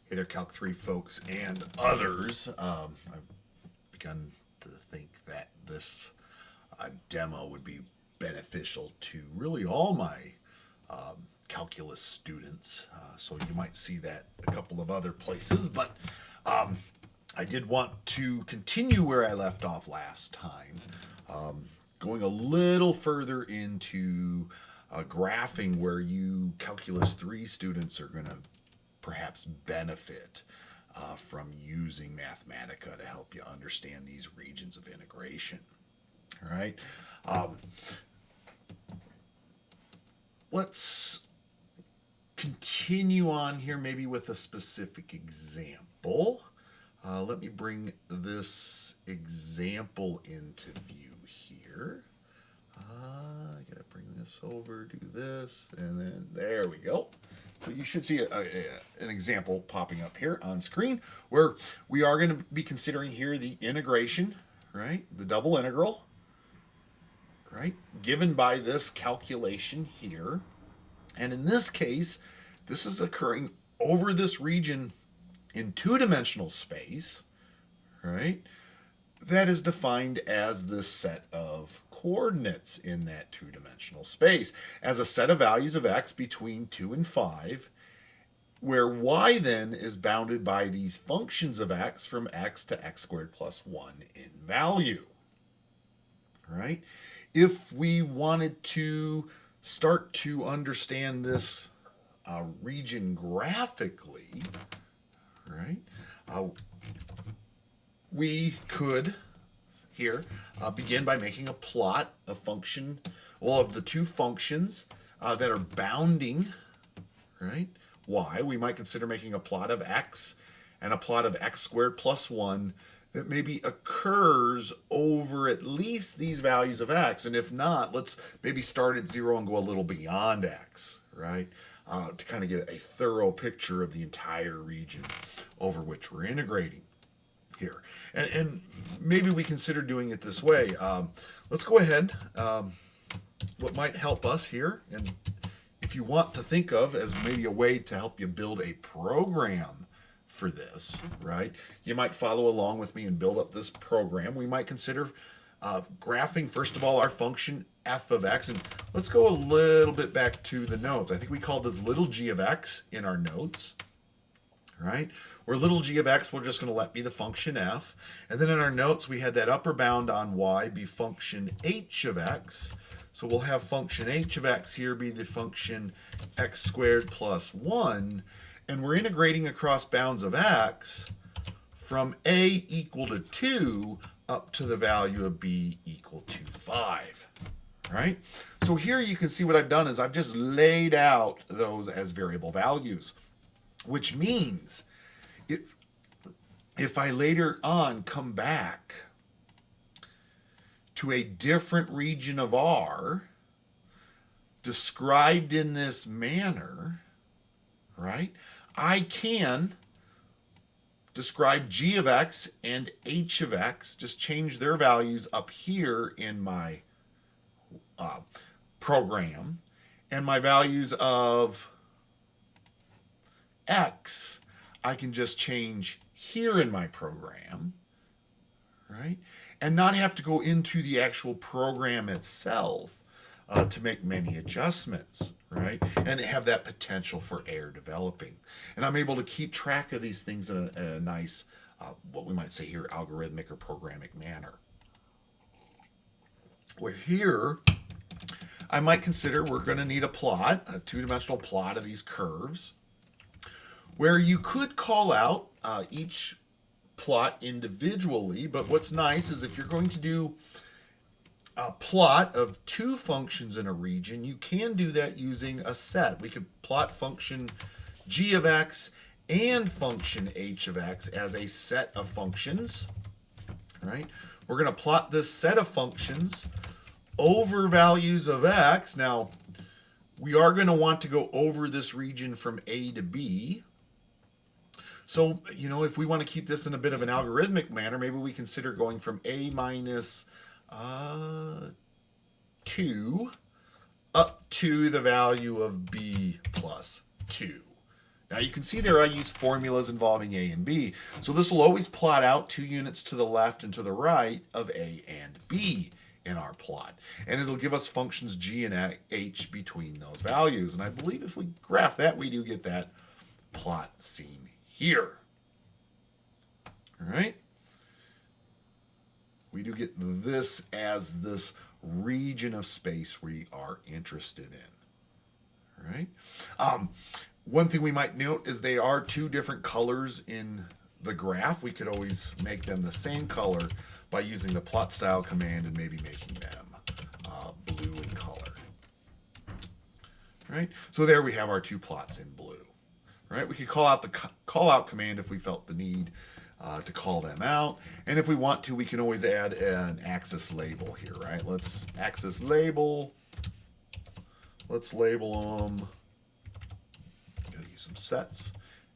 Hey there, Calc 3 folks and others. I've begun to think that this demo would be beneficial to really all my calculus students. So you might see that a couple of other places, but I did want to continue where I left off last time, going a little further into graphing where you Calculus 3 students are going to perhaps benefit from using Mathematica to help you understand these regions of integration. All right. Let's continue on here maybe with a specific example. Let me bring this example into view here. I gotta bring this over, do this, and then there we go. So you should see an example popping up here on screen where we are going to be considering here the integration, right? The double integral, right? Given by this calculation here. And in this case, this is occurring over this region in two-dimensional space, right? That is defined as this set of coordinates in that two-dimensional space as a set of values of x between 2 and 5, where y then is bounded by these functions of x from x to x squared plus 1 in value. Right? If we wanted to start to understand this region graphically, right, we could here begin by making a plot of function, well, of the two functions that are bounding, right, y. We might consider making a plot of x and a plot of x squared plus 1 that maybe occurs over at least these values of x. And if not, let's maybe start at 0 and go a little beyond x, right, to kind of get a thorough picture of the entire region over which we're integrating here. And maybe we consider doing it this way. Let's go ahead. What might help us here, and if you want to think of as maybe a way to help you build a program for this, right? You might follow along with me and build up this program. We might consider graphing, first of all, our function f of x. And let's go a little bit back to the notes. I think we called this little g of x in our notes, right? Where little g of x, we're just going to let be the function f. And then in our notes, we had that upper bound on y be function h of x. So we'll have function h of x here be the function x squared plus 1. And we're integrating across bounds of x from a equal to 2 up to the value of b equal to 5. Right? So here you can see what I've done is I've just laid out those as variable values, which means if I later on come back to a different region of R described in this manner, right, I can describe g of x and h of x, just change their values up here in my program, and my values of x I can just change here in my program, right? And not have to go into the actual program itself to make many adjustments, right? And have that potential for error developing. And I'm able to keep track of these things in a nice, what we might say here, algorithmic or programmatic manner. Where here, I might consider we're going to need a plot, a two-dimensional plot of these curves, where you could call out each plot individually, but what's nice is if you're going to do a plot of two functions in a region, you can do that using a set. We could plot function g of x and function h of x as a set of functions, right? We're going to plot this set of functions over values of x. Now, we are going to want to go over this region from a to b. So, if we want to keep this in a bit of an algorithmic manner, maybe we consider going from a minus 2 up to the value of b plus 2. Now you can see there I use formulas involving A and B. So this will always plot out 2 units to the left and to the right of A and B in our plot. And it'll give us functions G and H between those values. And I believe if we graph that, we do get that plot seen here. All right? We do get this as this region of space we are interested in. All right? One thing we might note is they are 2 different colors in the graph. We could always make them the same color by using the plot style command and maybe making them blue in color. Right? So there we have our 2 plots in blue. Right? We could call out the call out command if we felt the need to call them out. And if we want to, we can always add an axis label here, right? Let's axis label. Let's label them. Gotta use some sets.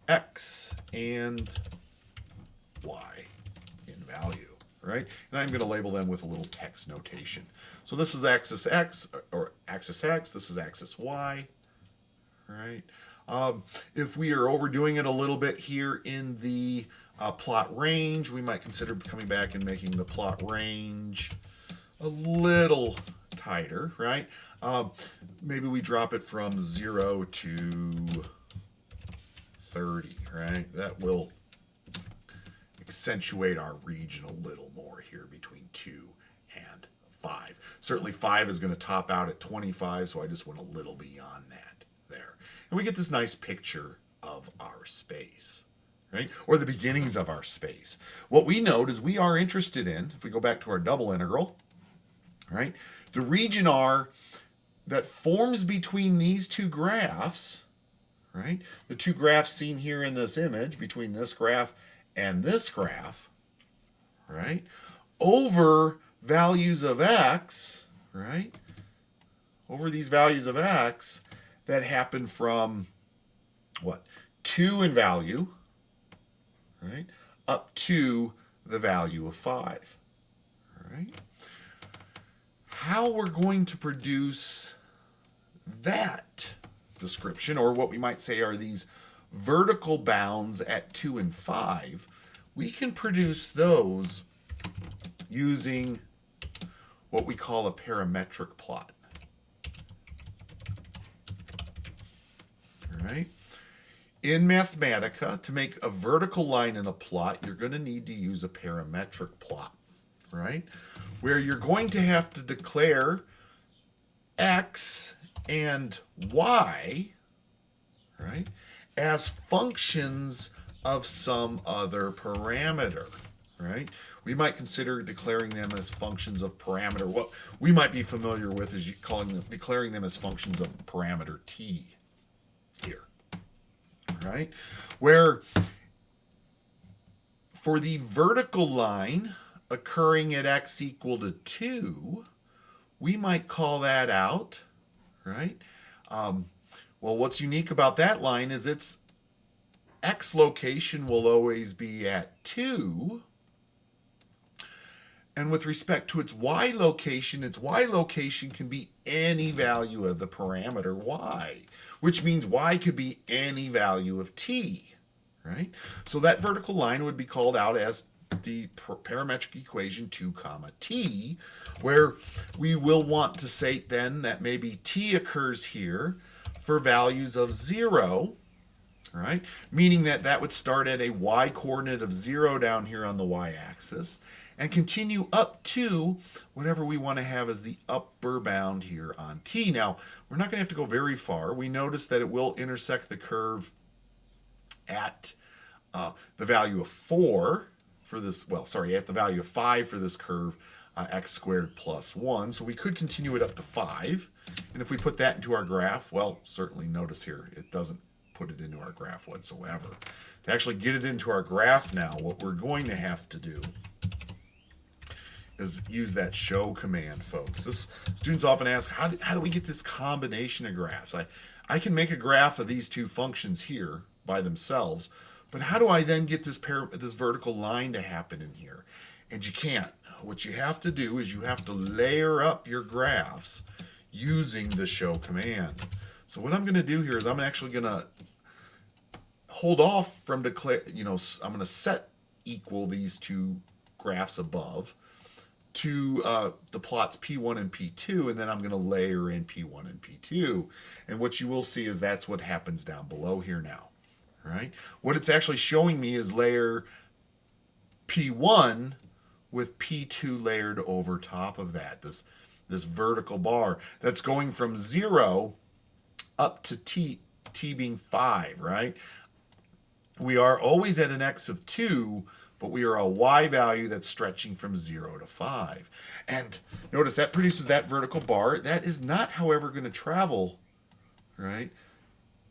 X and Y in value, right? And I'm going to label them with a little text notation. So this is axis X, or axis X. This is axis Y, right? If we are overdoing it a little bit here in the plot range, we might consider coming back and making the plot range a little tighter, right? Maybe we drop it from 0 to 30, right? That will accentuate our region a little more here between 2 and 5. Certainly 5 is going to top out at 25, so I just went a little beyond that there. And we get this nice picture of our space, right? Or the beginnings of our space. What we note is we are interested in, if we go back to our double integral, right? The region R that forms between these 2 graphs, right? The 2 graphs seen here in this image, between this graph and this graph, right? Over values of x, right? Over these values of x that happen from, what? 2 in value, right? Up to the value of 5, right? How we're going to produce that description, or what we might say are these vertical bounds at 2 and 5, we can produce those using what we call a parametric plot. All right? In Mathematica, to make a vertical line in a plot, you're going to need to use a parametric plot, right? Where you're going to have to declare x and y, right, as functions of some other parameter, right? We might consider declaring them as functions of parameter. What we might be familiar with is declaring them as functions of parameter t here, right? Where for the vertical line occurring at x equal to 2, we might call that out, right? Well, what's unique about that line is its x location will always be at 2. And with respect to its y location can be any value of the parameter y, which means y could be any value of t, right? So that vertical line would be called out as the parametric equation 2 comma t, where we will want to say then that maybe t occurs here for values of 0, right? Meaning that that would start at a y coordinate of 0 down here on the y-axis and continue up to whatever we want to have as the upper bound here on t. Now, we're not going to have to go very far. We notice that it will intersect the curve at the value of 4 for this, well, sorry, at the value of 5 for this curve, x squared plus 1. So we could continue it up to 5. And if we put that into our graph, well, certainly notice here, it doesn't put it into our graph whatsoever. To actually get it into our graph now, what we're going to have to do is use that show command, folks. Students often ask, how do we get this combination of graphs? I can make a graph of these 2 functions here by themselves, but how do I then get this vertical line to happen in here? And you can't. What you have to do is you have to layer up your graphs using the show command. So what I'm going to do here is I'm actually going to hold off from declare, I'm going to set equal these two graphs above to the plots P1 and P2, and then I'm going to layer in P1 and P2. And what you will see is that's what happens down below here now. Right? What it's actually showing me is layer P1 with P2 layered over top of that, this vertical bar that's going from 0 up to t being 5, right? We are always at an x of 2, but we are a y value that's stretching from 0 to 5. And notice that produces that vertical bar. That is not, however, going to travel, right,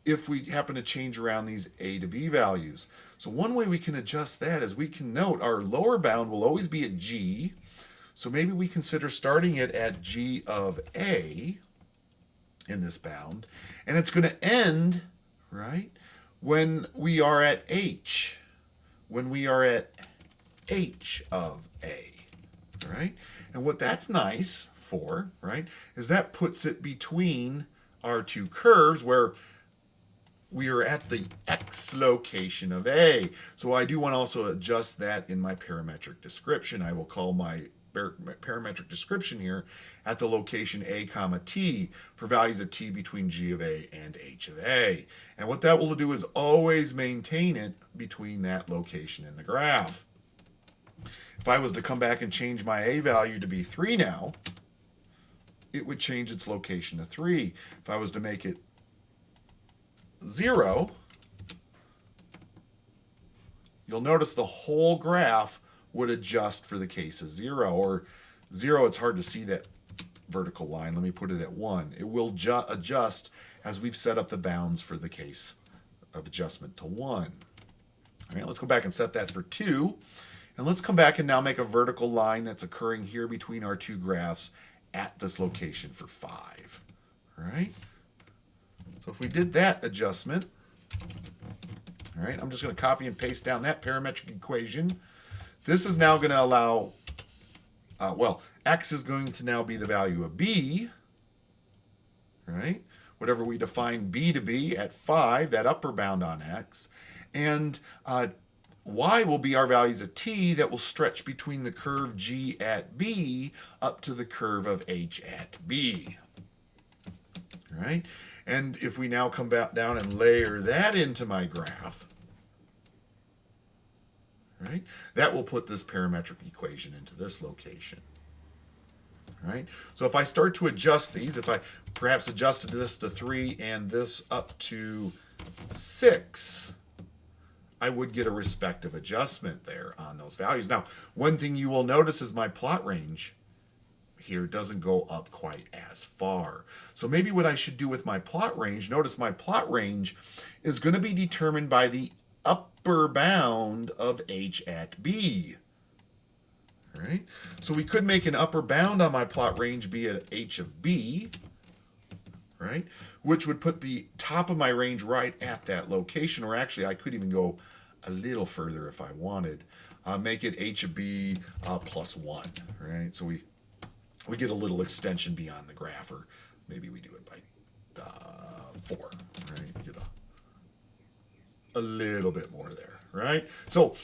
if we happen to change around these a to b values. So one way we can adjust that is we can note our lower bound will always be at g. So maybe we consider starting it at g of a in this bound. And it's going to end, right, when we are at h. When we are at h of a, right? And what that's nice for, right, is that puts it between our two curves where we are at the x location of a. So I do want to also adjust that in my parametric description. I will call my parametric description here at the location a comma t for values of t between g of a and h of a. And what that will do is always maintain it between that location in the graph. If I was to come back and change my a value to be 3 now, it would change its location to 3. If I was to make it 0, you'll notice the whole graph would adjust for the case of 0. Or 0, it's hard to see that vertical line. Let me put it at 1. It will adjust as we've set up the bounds for the case of adjustment to 1. All right, let's go back and set that for 2. And let's come back and now make a vertical line that's occurring here between our two graphs at this location for 5. All right? So if we did that adjustment, all right, I'm just going to copy and paste down that parametric equation. This is now going to allow, x is going to now be the value of b, right? Whatever we define b to be at 5, that upper bound on x. And y will be our values of t that will stretch between the curve g at b up to the curve of h at b. All right? And if we now come back down and layer that into my graph, right, that will put this parametric equation into this location. All right? So if I start to adjust these, if I perhaps adjusted this to 3 and this up to 6, I would get a respective adjustment there on those values. Now, one thing you will notice is my plot range here doesn't go up quite as far. So maybe what I should do with my plot range, notice my plot range is going to be determined by the upper bound of h at b. All right? So we could make an upper bound on my plot range be at h of b, right? Which would put the top of my range right at that location, or actually I could even go a little further if I wanted. Make it h of b plus 1, right? So we get a little extension beyond the graph, or maybe we do it by 4, right? Get a little bit more there, right? So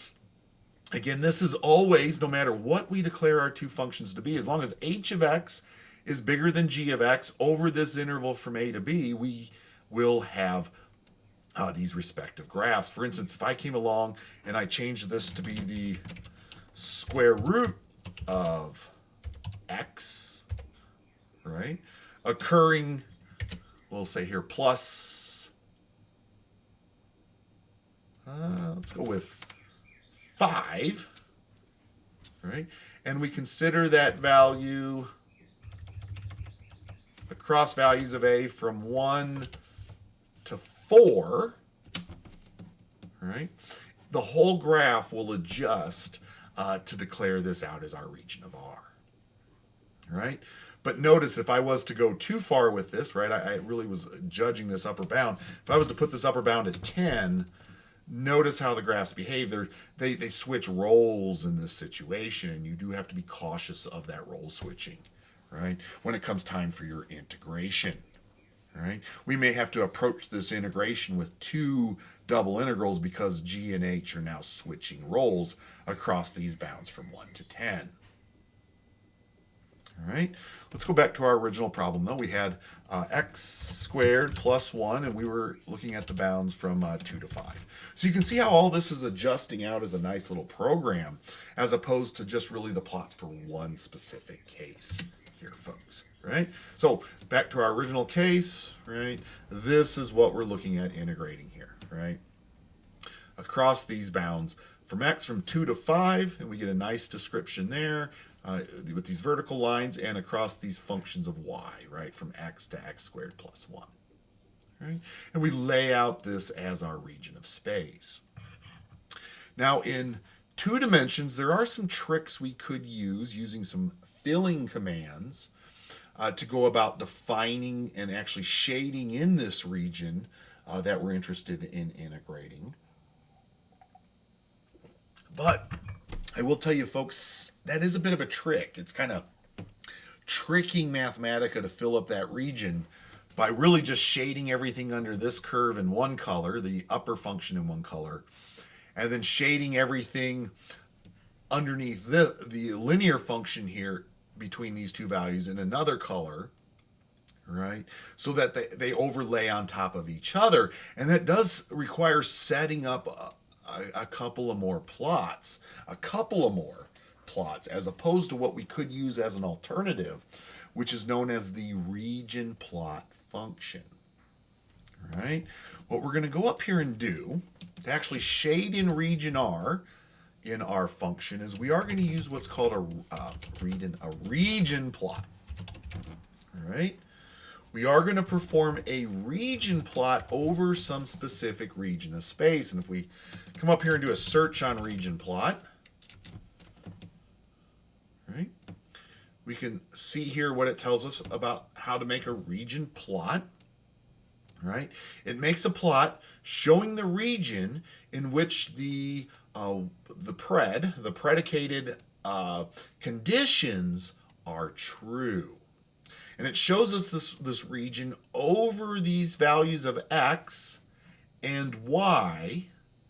again, this is always, no matter what we declare our two functions to be, as long as h of x is bigger than g of x over this interval from a to b, we will have these respective graphs. For instance, if I came along and I changed this to be the square root of x, right, occurring, we'll say here, plus, let's go with 5, right, and we consider that value across values of a from 1 to 4, right, the whole graph will adjust to declare this out as our region of R. Right? But notice if I was to go too far with this, right, I really was judging this upper bound. If I was to put this upper bound at 10, notice how the graphs behave. They switch roles in this situation, and you do have to be cautious of that role switching, right, when it comes time for your integration. right? We may have to approach this integration with two double integrals because g and h are now switching roles across these bounds from 1 to 10. All right, let's go back to our original problem though. We had x squared plus 1, and we were looking at the bounds from 2 to 5. So you can see how all this is adjusting out as a nice little program, as opposed to just really the plots for one specific case here, folks. Right? So back to our original case, right? This is what we're looking at integrating here, right? Across these bounds from x from 2 to 5, and we get a nice description there with these vertical lines, and across these functions of y, right? From x to x squared plus 1. Right? And we lay out this as our region of space. Now in 2 dimensions, there are some tricks we could use using some filling commands to go about defining and actually shading in this region that we're interested in integrating. But I will tell you, folks, that is a bit of a trick. It's kind of tricking Mathematica to fill up that region by really just shading everything under this curve in one color, the upper function in one color, and then shading everything underneath the linear function here between these two values in another color, right? So that they overlay on top of each other. And that does require setting up a couple of more plots, as opposed to what we could use as an alternative, which is known as the region plot function. All right? What we're going to go up here and do to actually shade in region R in our function is we are going to use what's called a region plot. All right? We are going to perform a region plot over some specific region of space. And if we come up here and do a search on region plot, right, we can see here what it tells us about how to make a region plot. Right? It makes a plot showing the region in which the predicated conditions are true. And it shows us this region over these values of x and y,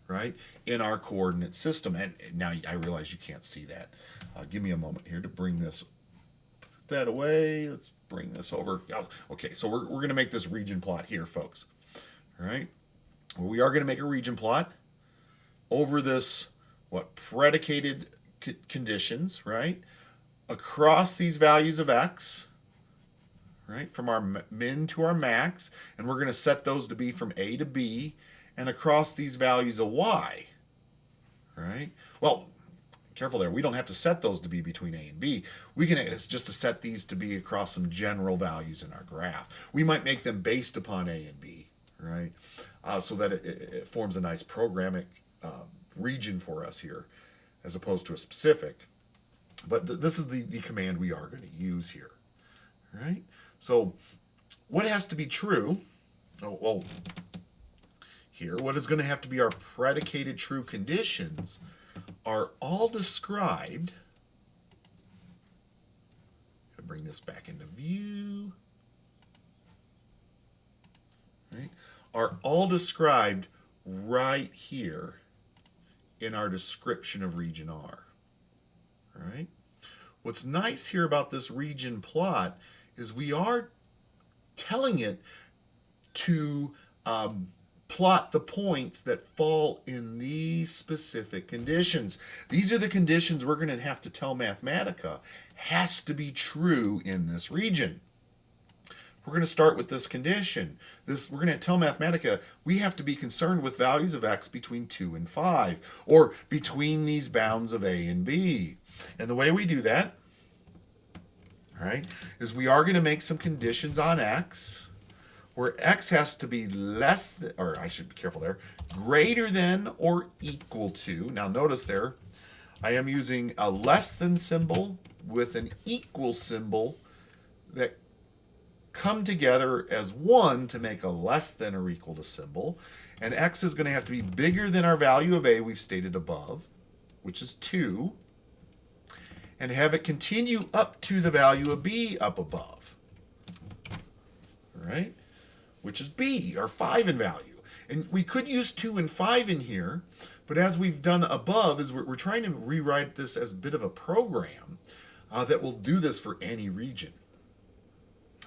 right, in our coordinate system. And now I realize you can't see that. Give me a moment here to bring this, put that away. Let's bring this over. Okay, so we're going to make this region plot here, folks. All right. Well, we are going to make a region plot over this, predicated conditions, right, across these values of x, right, from our min to our max, and we're going to set those to be from A to B, and across these values of y, right? Well, careful there. We don't have to set those to be between A and B. It's just to set these to be across some general values in our graph. We might make them based upon A and B, right? So that it forms a nice programmatic region for us here, as opposed to a specific. But this is the command we are going to use here, right? So what has to be true? Here, what is going to have to be our predicated true conditions are all described. I'm going to bring this back into view. Right? Are all described right here in our description of region R. All right? What's nice here about this region plot is we are telling it to plot the points that fall in these specific conditions. These are the conditions we're going to have to tell Mathematica has to be true in this region. We're going to start with this condition. We're going to tell Mathematica we have to be concerned with values of x between 2 and 5, or between these bounds of A and B. And the way we do that, all right, is we are going to make some conditions on x, where x has to be less than, or I should be careful there, greater than or equal to. Now notice there, I am using a less than symbol with an equal symbol that come together as one to make a less than or equal to symbol. And x is going to have to be bigger than our value of a we've stated above, which is 2, and have it continue up to the value of b up above. All right? which is b, or 5 in value. And we could use 2 and 5 in here, but as we've done above, is we're trying to rewrite this as a bit of a program that will do this for any region.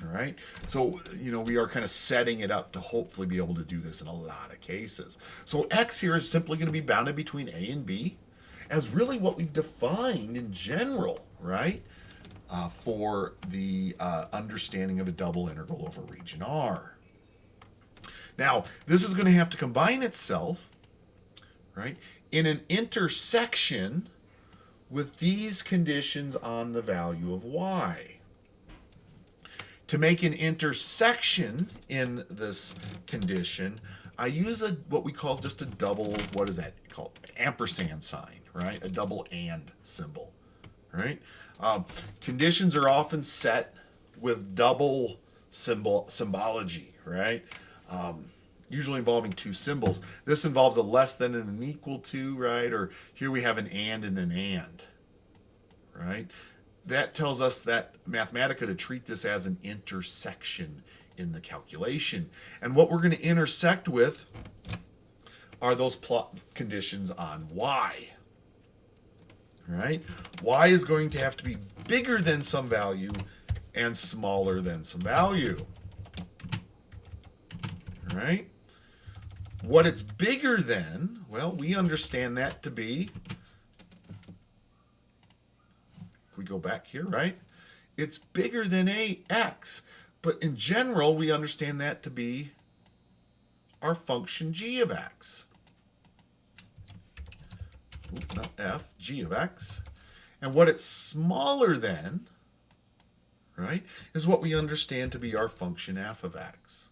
All right, so we are kind of setting it up to hopefully be able to do this in a lot of cases. So x here is simply going to be bounded between a and b as really what we've defined in general, right, for the understanding of a double integral over region R. Now, this is going to have to combine itself, right, in an intersection with these conditions on the value of y. To make an intersection in this condition, I use what we call just a double, what is that called? Ampersand sign, right? A double and symbol, right? Conditions are often set with double symbology, right? Usually involving 2 symbols. This involves a less than and an equal to, right? Or here we have an and, right? That tells us that Mathematica to treat this as an intersection in the calculation. And what we're going to intersect with are those plot conditions on y. Right? Y is going to have to be bigger than some value and smaller than some value. Right? What it's bigger than, well, we understand that to be, if we go back here, right? It's bigger than ax, but in general, we understand that to be our function g of x. Not f, g of x. And what it's smaller than, right, is what we understand to be our function f of x.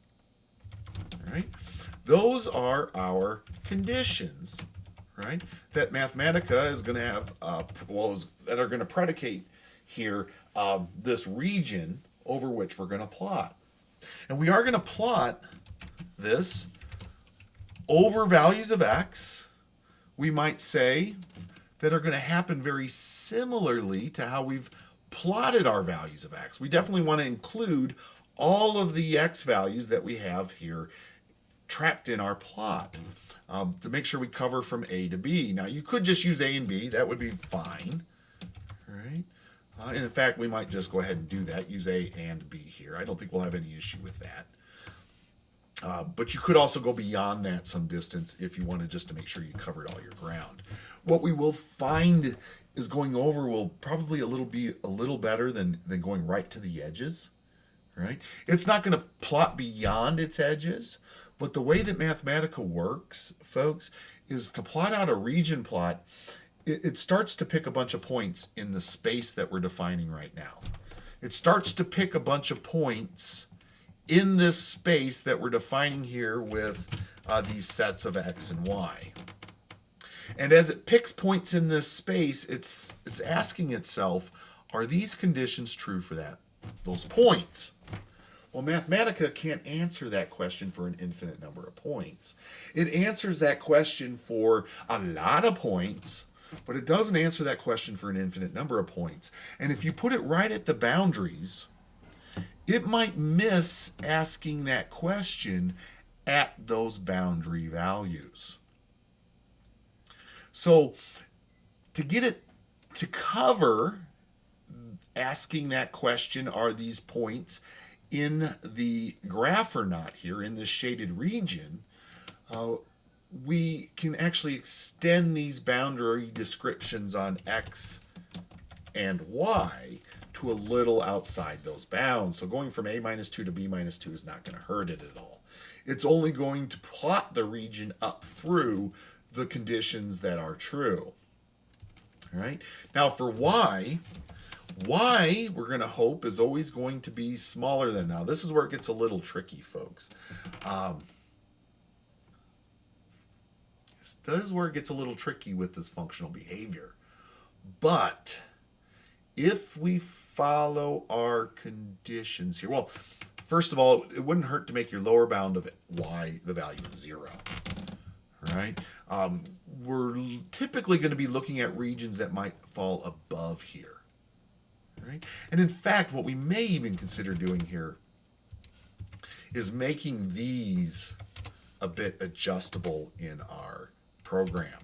All right? Those are our conditions, right, that Mathematica is going to have, that are going to predicate here this region over which we're going to plot. And we are going to plot this over values of x, we might say, that are going to happen very similarly to how we've plotted our values of x. We definitely want to include all of the x values that we have here trapped in our plot to make sure we cover from A to B. Now, you could just use A and B. That would be fine, right? And in fact, we might just go ahead and do that, use A and B here. I don't think we'll have any issue with that. But you could also go beyond that some distance if you wanted just to make sure you covered all your ground. What we will find is going over will probably be a little better than going right to the edges, right? It's not going to plot beyond its edges, but the way that Mathematica works, folks, is to plot out a region plot. It starts to pick a bunch of points in the space that we're defining right now. It starts to pick a bunch of points in this space that we're defining here with these sets of x and y. And as it picks points in this space, it's asking itself, are these conditions true for those points? Well, Mathematica can't answer that question for an infinite number of points. It answers that question for a lot of points, but it doesn't answer that question for an infinite number of points. And if you put it right at the boundaries, it might miss asking that question at those boundary values. So to get it to cover asking that question, are these points in the graph or not here in this shaded region, we can actually extend these boundary descriptions on x and y to a little outside those bounds. So going from a minus 2 to b minus 2 is not going to hurt it at all. It's only going to plot the region up through the conditions that are true. All right. Now for y, we're going to hope is always going to be smaller than. Now this is where it gets a little tricky, folks. This is where it gets a little tricky with this functional behavior. But if we follow our conditions here, well, first of all, it wouldn't hurt to make your lower bound of y the value of 0. Right? We're typically going to be looking at regions that might fall above here. Right? And in fact, what we may even consider doing here is making these a bit adjustable in our program.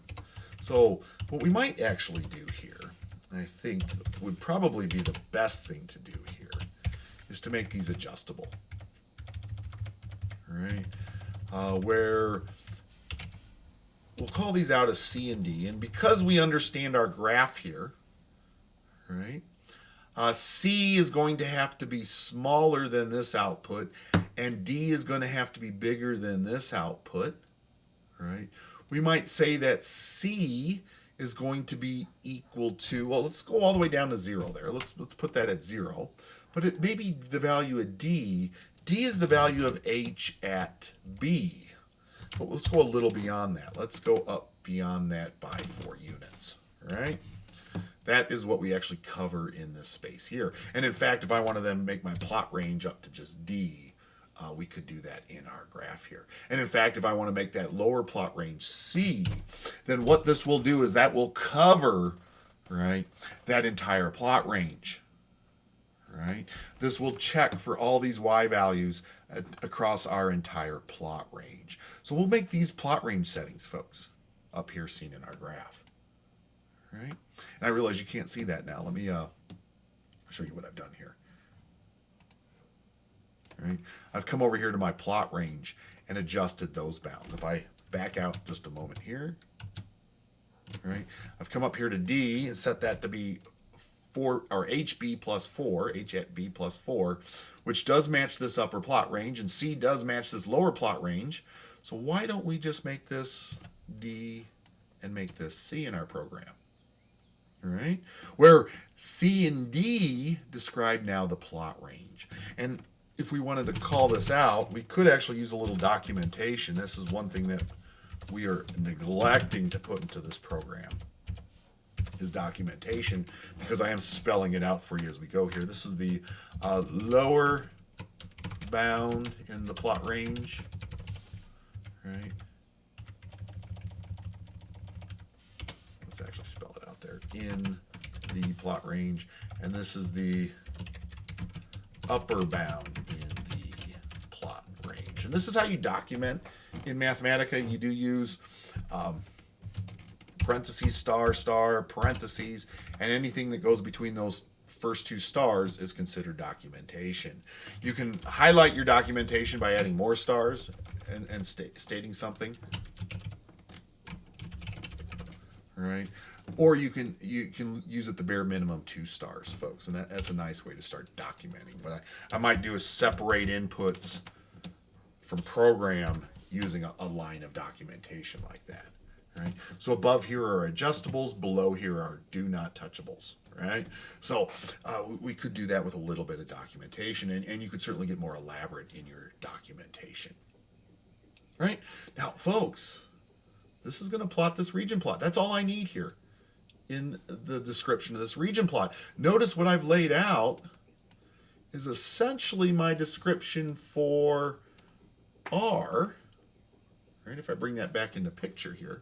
So what we might actually do here, I think would probably be the best thing to do here, is to make these adjustable. All right, where we'll call these out as C and D, and because we understand our graph here, right, C is going to have to be smaller than this output, and D is going to have to be bigger than this output, right? We might say that C is going to be equal to, well, let's go all the way down to 0 there. Let's put that at 0. But it may be the value of D. D is the value of H at B. But let's go a little beyond that. Let's go up beyond that by 4 units, all right? That is what we actually cover in this space here. And in fact, if I want to then make my plot range up to just D, we could do that in our graph here. And in fact, if I want to make that lower plot range C, then what this will do is that will cover, right, that entire plot range. Right? This will check for all these Y values across our entire plot range. So we'll make these plot range settings, folks, up here seen in our graph. Right? And I realize you can't see that now. Let me show you what I've done here. Right? I've come over here to my plot range and adjusted those bounds. If I back out just a moment here, right? I've come up here to D and set that to be 4, or HB plus 4, H at B plus 4, which does match this upper plot range, and C does match this lower plot range. So why don't we just make this D and make this C in our program? All right? Where C and D describe now the plot range. And if we wanted to call this out, we could actually use a little documentation. This is one thing that we are neglecting to put into this program, is documentation, because I am spelling it out for you as we go here. This is the lower bound in the plot range, right? Let's actually spell it out there, in the plot range, and this is the upper bound in the plot range. And this is how you document in Mathematica. You do use parentheses, star, star, parentheses, and anything that goes between those first 2 stars is considered documentation. You can highlight your documentation by adding more stars and stating something, right? Or you can use it the bare minimum 2 stars, folks, and that's a nice way to start documenting. But I might do is separate inputs from program using a line of documentation like that. Right? So above here are adjustables, below here are do not touchables, right? So we could do that with a little bit of documentation, and you could certainly get more elaborate in your documentation. Right? Now, folks, this is going to plot this region plot. That's all I need here in the description of this region plot. Notice what I've laid out is essentially my description for R. Right? If I bring that back into picture here,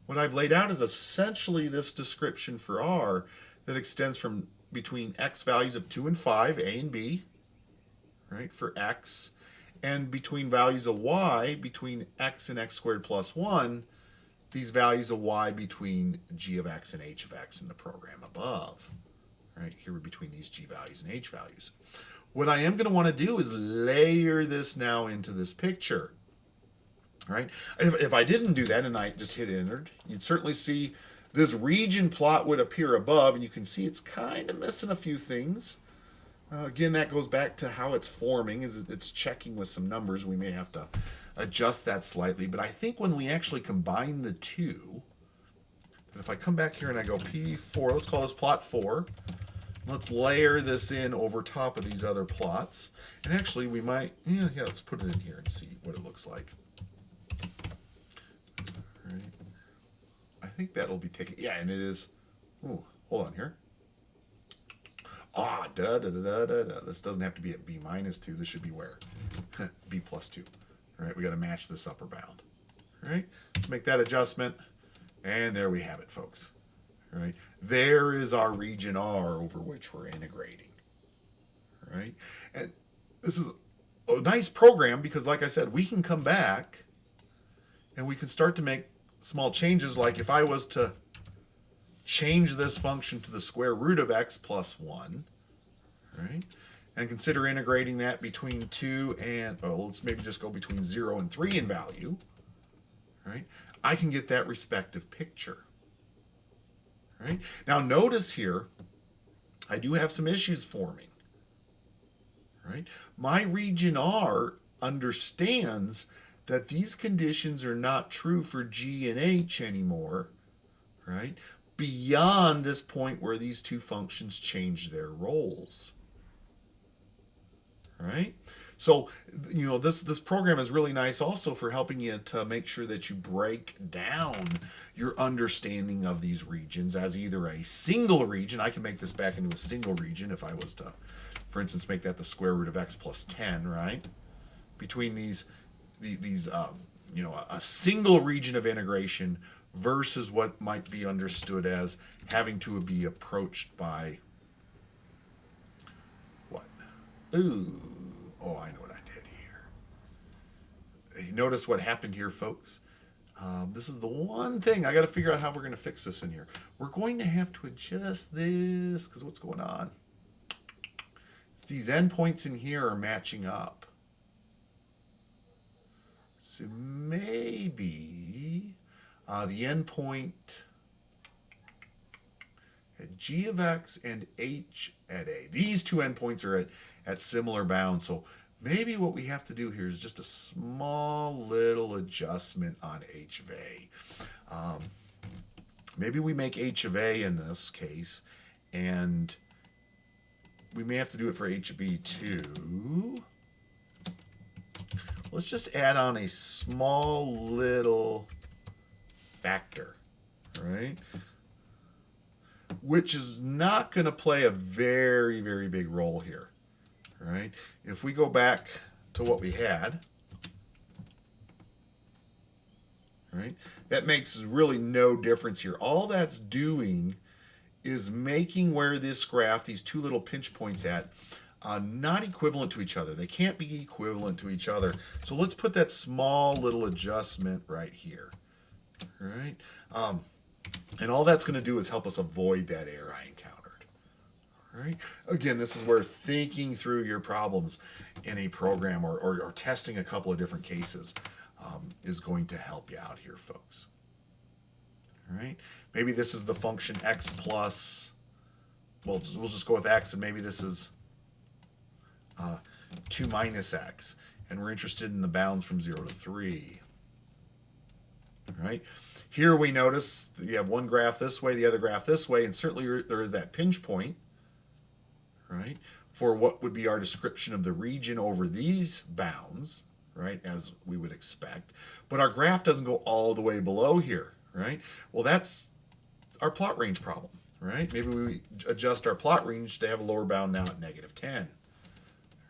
what I've laid out is essentially this description for R that extends from between x values of 2 and 5, A and B, right, for x, and between values of y, between x and x squared plus 1, these values of y between g of x and h of x in the program above. Right, here we're between these g values and h values. What I am going to want to do is layer this now into this picture. Right? If I didn't do that and I just hit enter, you'd certainly see this region plot would appear above, and you can see it's kind of missing a few things. Again, that goes back to how it's forming, is it's checking with some numbers. We may have to adjust that slightly, but I think when we actually combine the two, that if I come back here and I go P4, let's call this plot 4. Let's layer this in over top of these other plots. And actually we might, yeah, let's put it in here and see what it looks like. Right. I think that'll be taken. Yeah, and it is. Ooh, hold on here. This doesn't have to be at B minus 2. This should be where? B plus 2. All right, we got to match this upper bound. All right, let's make that adjustment. And there we have it, folks. All right, there is our region R over which we're integrating. All right, and this is a nice program because, like I said, we can come back and we can start to make small changes. Like if I was to change this function to the square root of x plus 1, right? And consider integrating that between 2 and, well, let's maybe just go between 0 and 3 in value, right? I can get that respective picture, right? Now notice here, I do have some issues forming, right? My region R understands that these conditions are not true for G and H anymore, right? Beyond this point where these two functions change their roles, right? So, you know, this program is really nice also for helping you to make sure that you break down your understanding of these regions as either a single region. I can make this back into a single region if I was to, for instance, make that the square root of x plus 10, right? Between these you know, a single region of integration versus what might be understood as having to be approached by what? Ooh, oh, I know what I did here. Notice what happened here, folks. This is the one thing I got to figure out how we're going to fix this in here. We're going to have to adjust this because what's going on? It's these endpoints in here are matching up. So maybe the endpoint at g of x and h at a. These two endpoints are at similar bounds. So maybe what we have to do here is just a small little adjustment on h of a. Maybe we make h of a in this case, and we may have to do it for h of b too. Let's just add on a small little factor, right? Which is not going to play a very, very big role here, right? If we go back to what we had, right, that makes really no difference here. All that's doing is making where this graph, these two little pinch points at, not equivalent to each other. They can't be equivalent to each other. So let's put that small little adjustment right here, right? And all that's going to do is help us avoid that error I encountered, right? Again, this is where thinking through your problems in a program or testing a couple of different cases is going to help you out here, folks. All right? Maybe this is the function x plus, well, we'll just go with x, and maybe this is 2 minus x, and we're interested in the bounds from 0 to 3. All right. Here we notice that you have one graph this way, the other graph this way, and certainly there is that pinch point, right, for what would be our description of the region over these bounds, right, as we would expect. But our graph doesn't go all the way below here, right? Well, that's our plot range problem, right? Maybe we adjust our plot range to have a lower bound now at -10.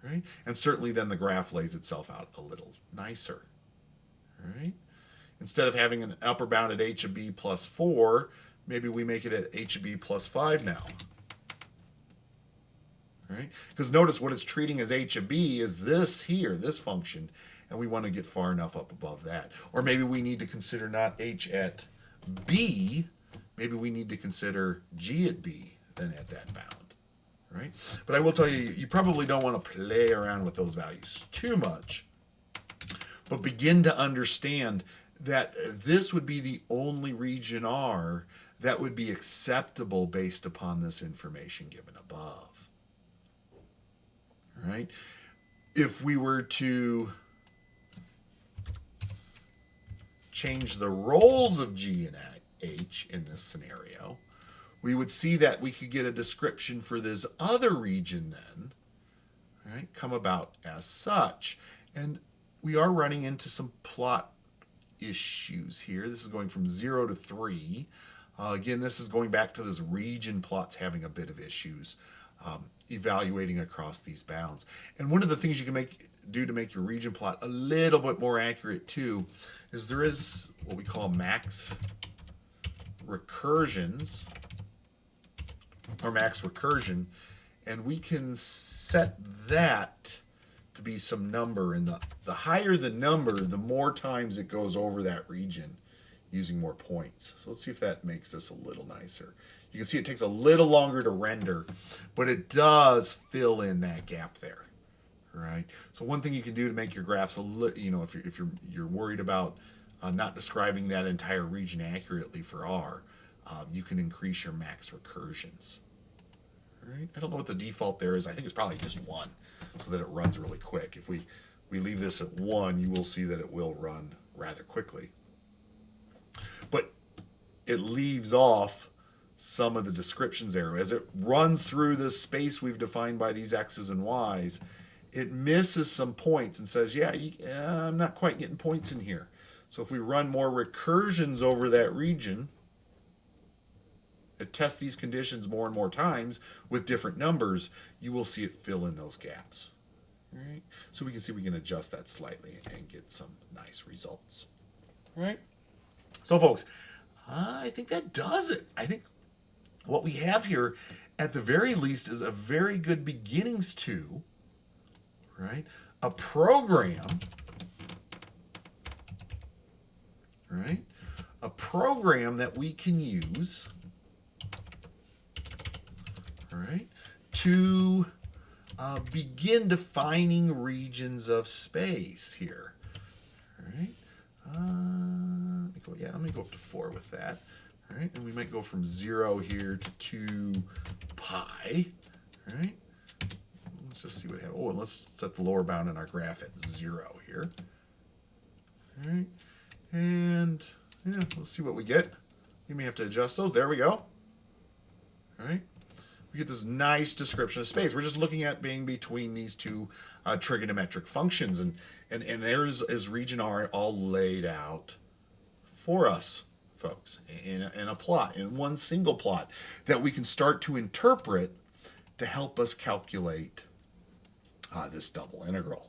Right? And certainly then the graph lays itself out a little nicer. Right? Instead of having an upper bound at h of b plus 4, maybe we make it at h of b plus 5 now. Right? Because notice what it's treating as h of b is this here, this function, and we want to get far enough up above that. Or maybe we need to consider not h at b, maybe we need to consider g at b then at that bound. Right? But I will tell you, you probably don't want to play around with those values too much, but begin to understand that this would be the only region R that would be acceptable based upon this information given above. Right? If we were to change the roles of G and H in this scenario, we would see that we could get a description for this other region then, right, come about as such. And we are running into some plot issues here. This is going from 0 to 3. Again, this is going back to this region plots having a bit of issues evaluating across these bounds. And one of the things you can do to make your region plot a little bit more accurate too is there is what we call max recursions, or max recursion, and we can set that to be some number, and the higher the number, the more times it goes over that region using more points. So let's see if that makes this a little nicer. You can see it takes a little longer to render, but it does fill in that gap there. Right. So one thing you can do to make your graphs a little, if you're worried about not describing that entire region accurately for R, you can increase your max recursions. Right. I don't know what the default there is. I think it's probably just 1, so that it runs really quick. If we leave this at 1, you will see that it will run rather quickly. But it leaves off some of the descriptions there. As it runs through this space we've defined by these X's and Y's, it misses some points and says, yeah, I'm not quite getting points in here. So if we run more recursions over that region, it tests these conditions more and more times with different numbers, you will see it fill in those gaps. All right? So we can see we can adjust that slightly and get some nice results. All right? So folks, I think that does it. I think what we have here, at the very least, is a very good beginnings to, right, a program, right, a program that we can use, right, to begin defining regions of space here. All right. I'm going to go up to 4 with that. All right. And we might go from 0 here to 2 pi. All right. Let's just see what happens. Oh, and let's set the lower bound in our graph at 0 here. All right. And yeah, let's see what we get. We may have to adjust those. There we go. All right. We get this nice description of space. We're just looking at being between these two trigonometric functions. And there's region R all laid out for us, folks, in a plot, in one single plot that we can start to interpret to help us calculate this double integral.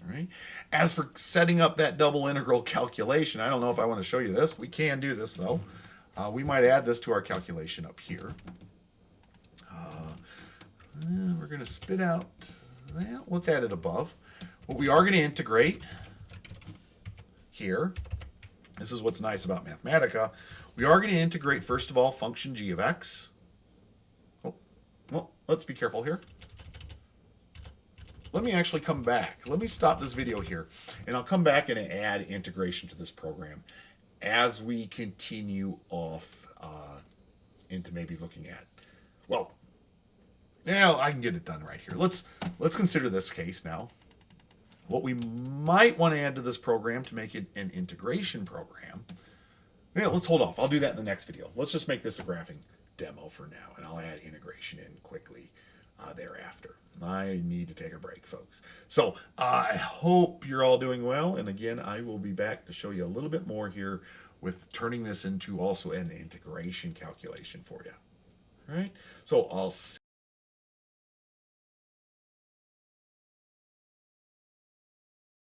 All right. As for setting up that double integral calculation, I don't know if I want to show you this. We can do this, though. We might add this to our calculation up here. We're going to spit out, well, let's add it above. What we are going to integrate here, this is what's nice about Mathematica, we are going to integrate, first of all, function g of x. Oh, well, let's be careful here. Let me actually come back. Let me stop this video here, and I'll come back and add integration to this program as we continue off into maybe looking at, well, now I can get it done right here. Let's consider this case now. What we might want to add to this program to make it an integration program. Yeah, let's hold off. I'll do that in the next video. Let's just make this a graphing demo for now, and I'll add integration in quickly thereafter. I need to take a break, folks. So I hope you're all doing well. And again, I will be back to show you a little bit more here with turning this into also an integration calculation for you. All right. So I'll see